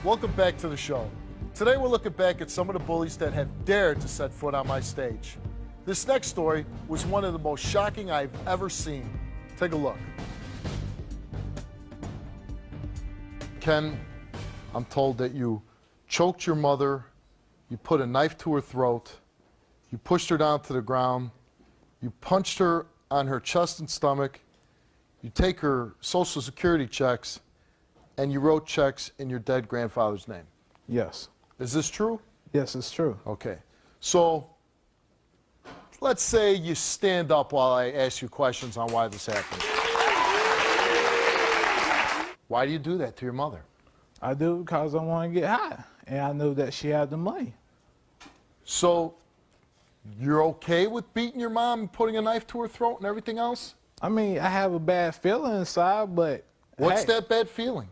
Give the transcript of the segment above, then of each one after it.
Welcome back to the show. Today we're looking back at some of the bullies that have dared to set foot on my stage. This next story was one of the most shocking I've ever seen. Take a look. Ken, I'm told that you choked your mother, you put a knife to her throat, you pushed her down to the ground, you punched her on her chest and stomach, you take her Social Security checks, and you wrote checks in your dead grandfather's name. Yes. Is this true? Yes, it's true. Okay. So let's say you stand up while I ask you questions on why this happened. Why do you do that to your mother? I do because I want to get high, and I knew that she had the money. So you're okay with beating your mom and putting a knife to her throat and everything else? I mean, I have a bad feeling inside, but What's hey, that bad feeling?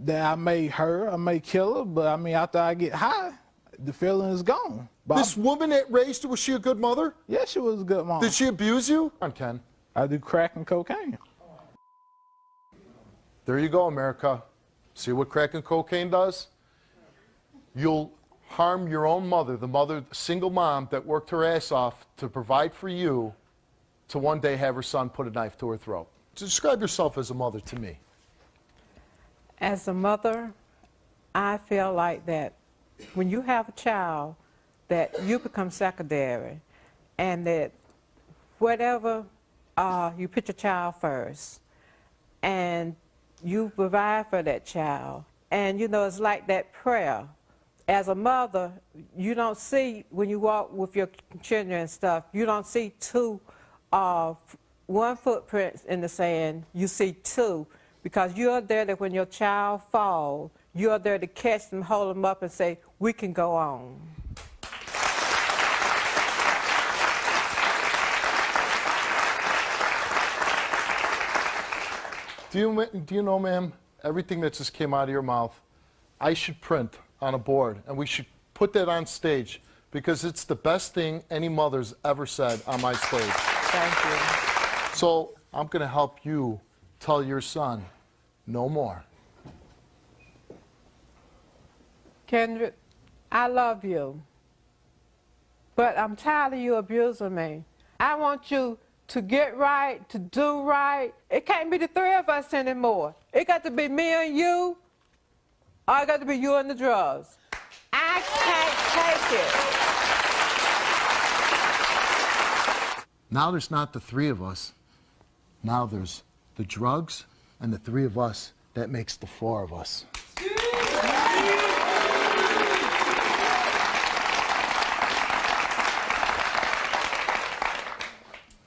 that I may hurt her, I may kill her, but I mean, after I get high, the feeling is gone. But This woman that raised you, was she a good mother? yeah, she was a good mom. Did she abuse you? Come on, Ken. I do crack and cocaine. There you go, America. See what crack and cocaine does? You'll harm your own mother, the single mom that worked her ass off to provide for you, to one day have her son put a knife to her throat. Describe yourself as a mother to me. As a mother, I feel like that when you have a child, that you become secondary, and that whatever, you put your child first, and you provide for that child. And you know, it's like that prayer. As a mother, you don't see, when you walk with your children and stuff, you don't see one footprint in the sand, you see two. Because you're there that when your child falls, you're there to catch them, hold them up, and say, we can go on. Do you know, ma'am, everything that just came out of your mouth, I should print on a board, and we should put that on stage, because it's the best thing any mother's ever said on my stage. Thank you. So I'm going to help you tell your son no more. Kendrick, I love you, but I'm tired of you abusing me. I want you to get right, to do right. It can't be the three of us anymore. It got to be me and you, or it got to be you and the drugs. I can't take it. Now there's not the three of us. Now there's the drugs and the three of us. That makes the four of us.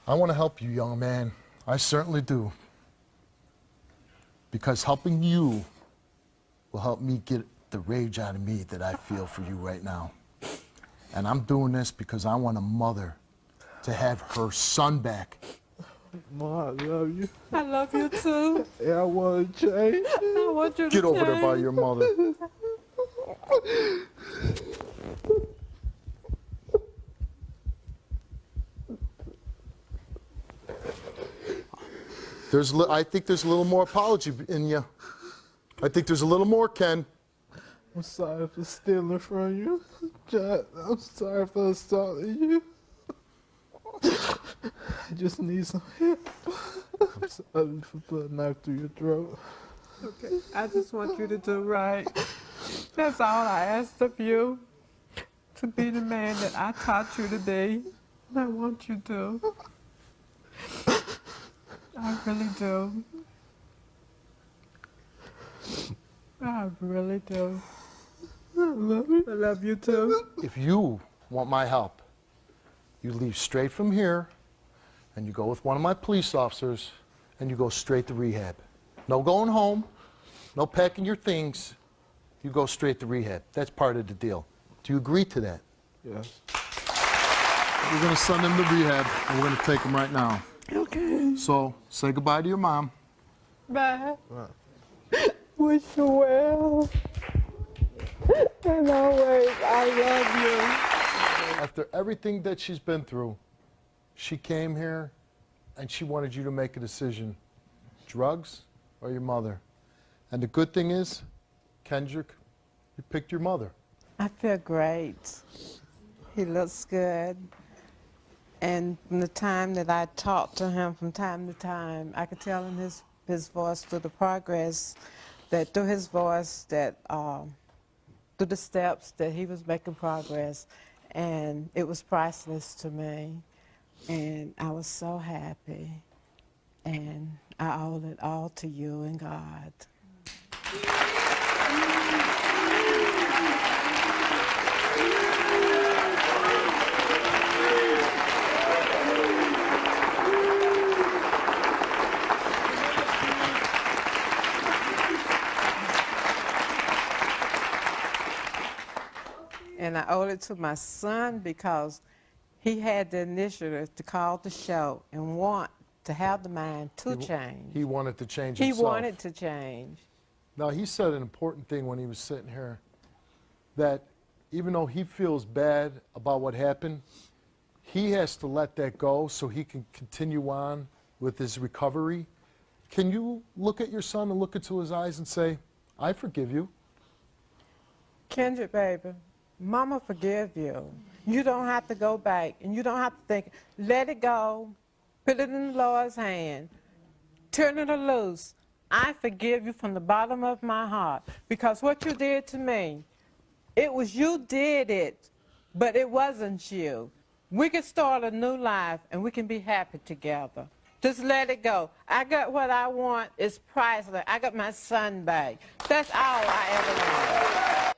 I want to help you, young man. I certainly do. Because helping you will help me get the rage out of me that I feel for you right now. And I'm doing this because I want a mother to have her son back. Mom, I love you. I love you too. And I want to change. I want you to Get over there change. by your mother. I think there's a little more apology in you. I think there's a little more, Ken. I'm sorry for stealing from you. John, I'm sorry for assaulting you. I just need some help. I'm sorry for putting a knife through your throat. Okay, I just want you to do right. That's all I asked of you. To be the man that I taught you to be. And I want you to. I really do. I really do. I love you. I love you too. If you want my help, you leave straight from here and you go with one of my police officers and you go straight to rehab. No going home, no packing your things. You go straight to rehab. That's part of the deal. Do you agree to that? Yes. We're going to send him to rehab and we're going to take him right now. Okay. So say goodbye to your mom. Bye. Wish you well. And always, I love you. After everything that she's been through, she came here and she wanted you to make a decision. Drugs or your mother? And the good thing is, Kendrick, You picked your mother. I feel great. He looks good. And from the time that I talked to him from time to time, I could tell in his voice through the progress, that through his voice, that through the steps, that he was making progress. And it was priceless to me. And I was so happy. And I owe it all to you and God. And I owe it to my son because he had the initiative to call the show and want to have the mind to change. He wanted to change He himself. wanted to change. Now, he said an important thing when he was sitting here, that even though he feels bad about what happened, he has to let that go so he can continue on with his recovery. Can you look at your son and look into his eyes and say, I forgive you? Kendrick, baby, Mama forgive you. You don't have to go back, and you don't have to think. Let it go. Put it in the Lord's hand. Turn it loose. I forgive you from the bottom of my heart, because what you did to me, it was you did it, but it wasn't you. We can start a new life, and we can be happy together. Just let it go. I got what I want. It's priceless. I got my son back. That's all I ever wanted.